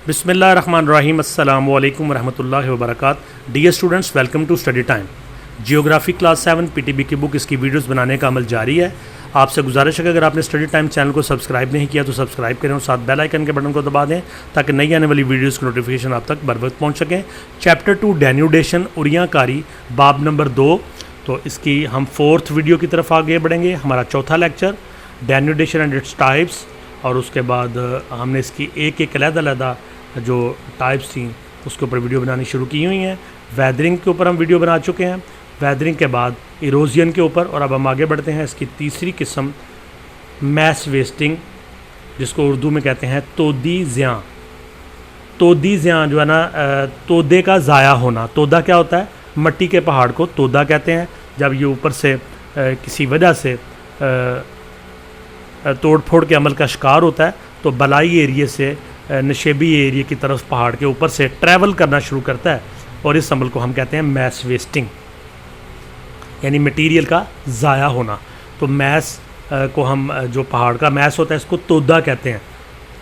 बिस्मिल्लाहिर्रहमानिर्रहीम अस्सलामु अलैकुम रहमतुल्लाहि व बरकातहू। Dear students, welcome to study time. Geography class 7 PTB की बुक इसकी वीडियोस बनाने का अमल जारी है। आपसे गुजारिश है कि अगर आपने स्टडी टाइम चैनल को सब्सक्राइब नहीं किया तो सब्सक्राइब करें और साथ बेल आइकन के बटन को दबा दें ताकि नई आने वाली वीडियोस की नोटिफिकेशन आप तक बर वक्त पहुँच सकें। चैप्टर 2 डेन्यूडेशन उरियाकारी बाब नंबर 2, तो इसकी हम 4th वीडियो की तरफ आगे बढ़ेंगे। हमारा चौथा lecture denudation and its types, और उसके बाद हमने इसकी एक अलग-अलग जो टाइप्स थी उसके ऊपर वीडियो बनानी शुरू की हुई हैं। वेदरिंग के ऊपर हम वीडियो बना चुके हैं, वेदरिंग के बाद इरोजन के ऊपर, और अब हम आगे बढ़ते हैं इसकी तीसरी किस्म मैस वेस्टिंग, जिसको उर्दू में कहते हैं तोदी ज़ियाँ। तोदी ज़ियाँ जो है ना, तोदे का ज़ाया होना। तोदा क्या होता है? मिट्टी के पहाड़ को तोदा कहते हैं। जब ये ऊपर से किसी वजह से तोड़ फोड़ के अमल का शिकार होता है तो बलाई एरिए से नशेबी एरिया की तरफ पहाड़ के ऊपर से ट्रैवल करना शुरू करता है, और इस अमल को हम कहते हैं मैस वेस्टिंग, यानी मटेरियल का ज़ाया होना। तो मैस को हम, जो पहाड़ का मैस होता है, इसको तोदा कहते हैं।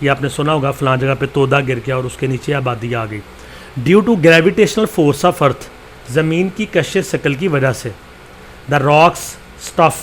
ये आपने सुना होगा, फ़लाँ जगह पे तोदा गिर गया और उसके नीचे आबादी आ गई। Due to gravitational force of earth, ज़मीन की कश शकल की वजह से, द रॉक्स स्टफ़,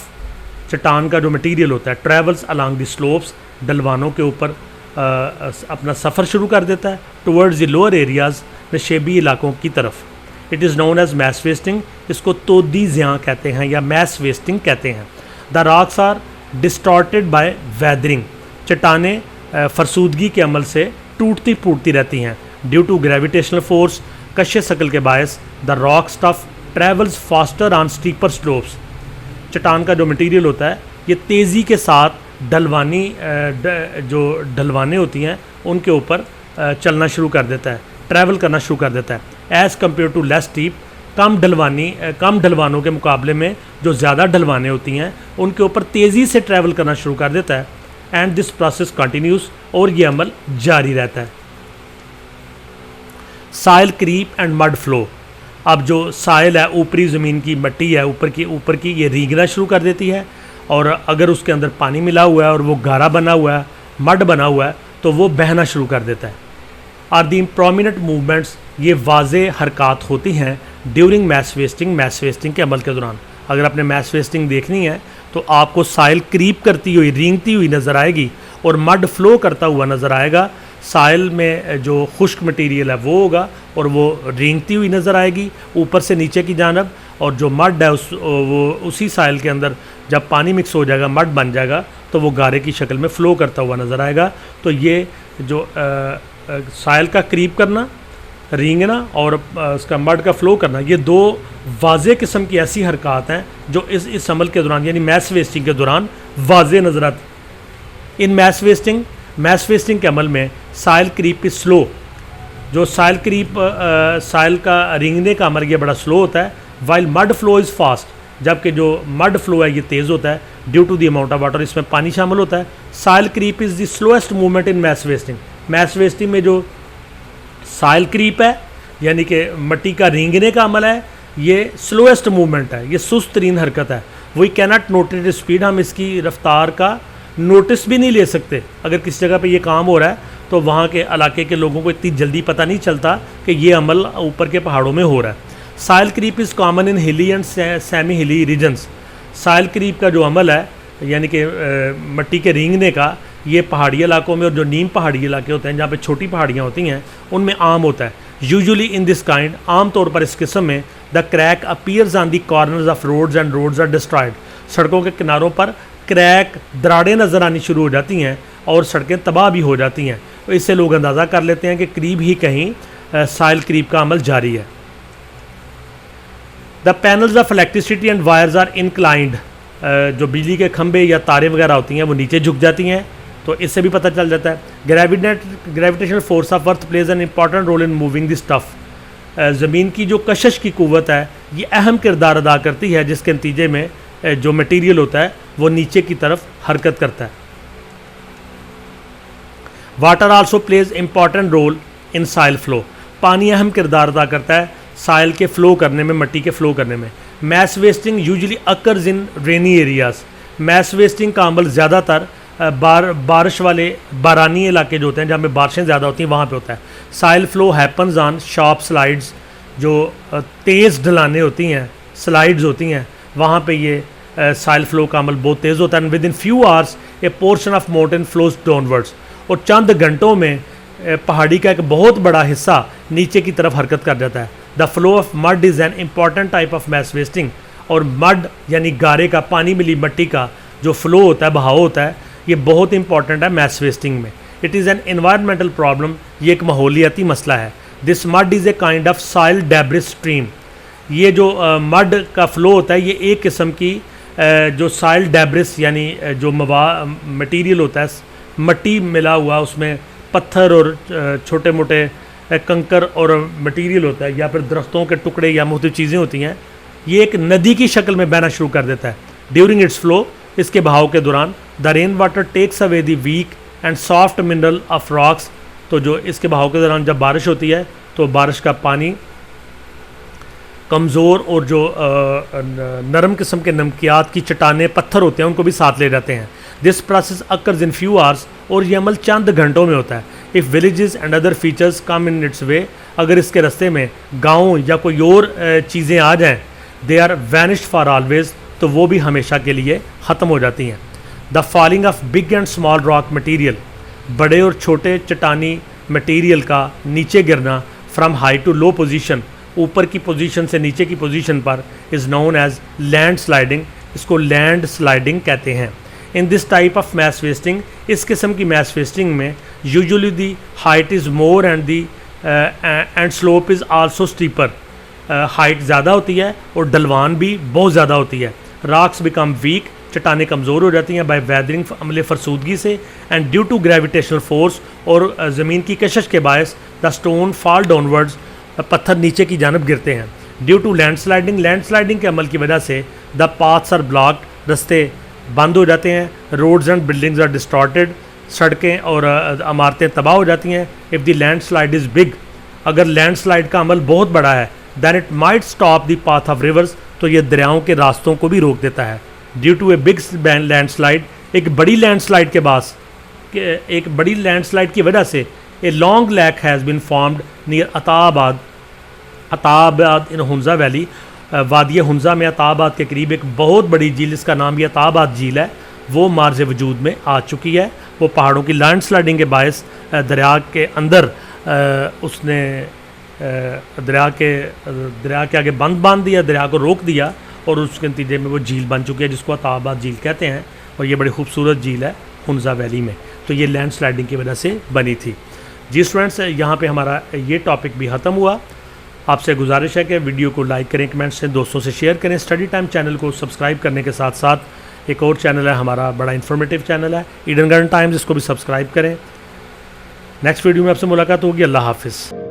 चट्टान का जो मटेरियल होता है, ट्रैवल्स अलॉन्ग द स्लोप्स, ढलवानों के ऊपर अपना सफ़र शुरू कर देता है टुवर्ड्स द लोअर एरियाज़, नशेबी इलाकों की तरफ। It is known as mass wasting, इसको तोदी ज़ियाँ कहते हैं या मैस वेस्टिंग कहते हैं। The rocks are distorted by weathering, चट्टानें फरसूदगी के अमल से टूटती फूटती रहती हैं। ड्यू टू ग्रेविटेशनल फोर्स, कश शकल के बायस, the rock stuff travels faster on steeper slopes, चट्टान का जो मटेरियल होता है ये तेज़ी के साथ ढलवानी जो ढलवाने होती हैं उनके ऊपर चलना शुरू कर देता है, ट्रैवल करना शुरू कर देता है। As compare to less steep, कम ढलवानों के मुकाबले में जो ज़्यादा ढलवाने होती हैं उनके ऊपर तेज़ी से ट्रैवल करना शुरू कर देता है। एंड दिस प्रोसेस कंटिन्यूस, और ये अमल जारी रहता है। Soil creep and mud flow, अब जो साइल है, ऊपरी ज़मीन की मिट्टी है, ऊपर की ये रींगना शुरू कर देती है, और अगर उसके अंदर पानी मिला हुआ है और वो गारा बना हुआ है, मड बना हुआ है, तो वो बहना शुरू कर देता है। आर दी प्रोमिनेंट मूवमेंट्स, ये वाज़े हरकत होती हैं ड्यूरिंग मैस वेस्टिंग के अमल के दौरान। अगर आपने मैस वेस्टिंग देखनी है तो आपको साइल क्रीप करती हुई, रेंगती हुई नज़र आएगी, और मड फ्लो करता हुआ नज़र आएगा। साइल में जो खुश्क मटेरियल है वो होगा और वो रेंगती हुई नज़र आएगी ऊपर से नीचे की जानब, और जो मड है वो उसी साइल के अंदर जब पानी मिक्स हो जाएगा, मड बन जाएगा, तो वो गारे की शक्ल में फ़्लो करता हुआ नज़र आएगा। तो ये जो साइल का क्रीप करना, रेंगना, और उसका मड का फ़्लो करना, ये दो वाज़े किस्म की ऐसी हरकत हैं जो इस अमल के दौरान, यानी मैस वेस्टिंग के दौरान वाज़े नज़र आती। इन मैस वेस्टिंग के अमल में साइल क्रीप इज स्लो, जो साइल क्रीप साइल का रेंगने का अमल ये बड़ा स्लो होता है। While mud flow is fast, जबकि जो मड फ्लो है ये तेज़ होता है। Due to the amount of water, इसमें पानी शामिल होता है। Soil creep is the slowest movement in mass wasting, mass wasting में जो साइल क्रीप है यानी कि मिट्टी का रेंगने का अमल है, ये स्लोएस्ट मूवमेंट है, ये सुस्त तरीन हरकत है। वी कैनॉट नोटिस स्पीड, हम इसकी रफ्तार का नोटिस भी नहीं ले सकते। अगर किसी जगह पे ये काम हो रहा है तो वहाँ के इलाके के लोगों को इतनी जल्दी पता नहीं चलता कि ये अमल ऊपर के पहाड़ों में हो रहा है। Soil creep is common in hilly and semi hilly regions, soil creep का जो अमल है यानी कि मिट्टी के रेंगने का, ये पहाड़ी इलाकों में और जो नीम पहाड़ी इलाके होते हैं जहाँ पे छोटी पहाड़ियाँ होती हैं उनमें आम होता है। यूजुअली इन दिस काइंड, आम तौर पर इस किस्म में, the crack appears on the corners of roads and roads are destroyed, सड़कों के किनारों पर क्रैक, दरारें नज़र आनी शुरू हो जाती हैं और सड़कें तबाह भी हो जाती हैं। तो इससे लोग अंदाज़ा कर लेते हैं कि करीब ही कहीं साइल क्रीप का अमल जारी है। The panels of electricity and wires are inclined, जो बिजली के खंभे या तारें वगैरह होती हैं वो नीचे झुक जाती हैं, तो इससे भी पता चल जाता है। Gravitational force of earth plays an important role in moving the stuff, ज़मीन की जो कशिश की कुव्वत है ये अहम किरदार अदा करती है, जिसके नतीजे में जो मटेरियल होता है वो नीचे की तरफ हरकत करता है। Water also plays important role in soil flow, पानी अहम किरदार अदा करता है साइल के फ़्लो करने में, मिट्टी के फ़्लो करने में। Mass wasting usually occurs in rainy areas, mass wasting का अमल ज़्यादातर बारिश वाले बारानी इलाके जो होते हैं जहाँ पे बारिशें ज़्यादा होती हैं वहाँ पे होता है। Soil flow happens on sharp slides, जो तेज़ ढलाने होती हैं, स्लाइड्स होती हैं, वहाँ पे ये साइल फ्लो का अमल बहुत तेज़ होता है। With in few hours a portion of mountain flows downwards, और चंद घंटों में पहाड़ी का एक बहुत बड़ा हिस्सा नीचे की तरफ हरकत कर जाता है। The flow of mud is an important type of mass wasting, और मड यानी गारे का, पानी मिली मट्टी का जो फ्लो होता है, बहाव होता है, ये बहुत इंपॉर्टेंट है मैस वेस्टिंग में। It is an environmental problem, ये एक माहौलियाती मसला है। This mud is a kind of soil debris stream, ये जो मड का फ्लो होता है ये एक किस्म की जो सॉइल डेब्रिस यानी जो मटीरियल होता है, मट्टी मिला हुआ उसमें पत्थर और छोटे मोटे कंकर और मटीरियल होता है, या फिर दरख्तों के टुकड़े या मुख्तलिफ चीज़ें होती हैं, ये एक नदी की शक्ल में बहना शुरू कर देता है। ड्यूरिंग इट्स फ्लो, इसके बहाव के दौरान, the rain water takes away the weak and soft mineral of rocks, तो जो इसके बहाव के दौरान जब बारिश होती है तो बारिश का पानी कमज़ोर और जो नरम किस्म के नमकियात की चट्टाने पत्थर होते हैं उनको भी साथ ले जाते हैं। This process occurs in few hours, और ये अमल चंद घंटों में होता है। If villages and other features come in its way, अगर इसके रास्ते में गाँव या कोई और चीज़ें आ जाएँ, they are vanished for always, तो वो भी हमेशा के लिए ख़त्म हो जाती हैं। The falling of big and small rock material, बड़े और छोटे चट्टानी मटीरियल का नीचे गिरना, from high to low position, ऊपर की पोजीशन से नीचे की पोजीशन पर, is known as land sliding, इसको लैंड स्लाइडिंग कहते हैं। In this type of mass wasting, इस किस्म की मैस वेस्टिंग में usually the height is more and the and slope is also steeper, height ज़्यादा होती है और ढलवान भी बहुत ज़्यादा होती है। रॉक्स बिकम वीक, चट्टानें कमज़ोर हो जाती हैं बाय वेदरिंग, अमले फरसूदगी से, and due to gravitational force, और ज़मीन की कशिश के बायस द स्टोन फॉल डाउनवर्ड्स, पत्थर नीचे की जानब गिरते हैं। ड्यू टू लैंडस्लाइडिंग, लैंडस्लाइडिंग के अमल की वजह से द पाथ्स आर ब्लॉक्ड, रास्ते बंद हो जाते हैं। Roads and buildings are distorted, सड़कें और इमारतें तबाह हो जाती हैं। If the landslide is big, अगर लैंडस्लाइड का अमल बहुत बड़ा है, then it might stop the path of rivers, तो ये दरियाओं के रास्तों को भी रोक देता है। Due to a big landslide, एक बड़ी लैंडस्लाइड के बाद, एक बड़ी लैंडस्लाइड की वजह से a long lake has been formed near Attabad in Hunza valley, वादिय हुंजा में अताबाद के करीब एक बहुत बड़ी झील, इसका नाम ये अताबाद झील है, वो मार्ज वजूद में आ चुकी है। वो पहाड़ों की लैंडस्लाइडिंग के बायस दरिया के अंदर उसने दरिया के आगे बंद बांध दिया, दरिया को रोक दिया, और उसके नतीजे में वो झील बन चुकी है जिसको अताबाद झील कहते हैं, और ये बड़ी खूबसूरत झील है हुंजा वैली में। तो ये लैंडस्लाइडिंग की वजह से बनी थी। जी स्टूडेंट्स, यहाँ पे हमारा ये टॉपिक भी ख़त्म हुआ। आपसे गुजारिश है कि वीडियो को लाइक करें, कमेंट्स से दोस्तों से शेयर करें। स्टडी टाइम चैनल को सब्सक्राइब करने के साथ साथ एक और चैनल है हमारा, बड़ा इन्फॉर्मेटिव चैनल है ईडन गार्डन टाइम्स, इसको भी सब्सक्राइब करें। नेक्स्ट वीडियो में आपसे मुलाकात होगी। अल्लाह हाफिज़।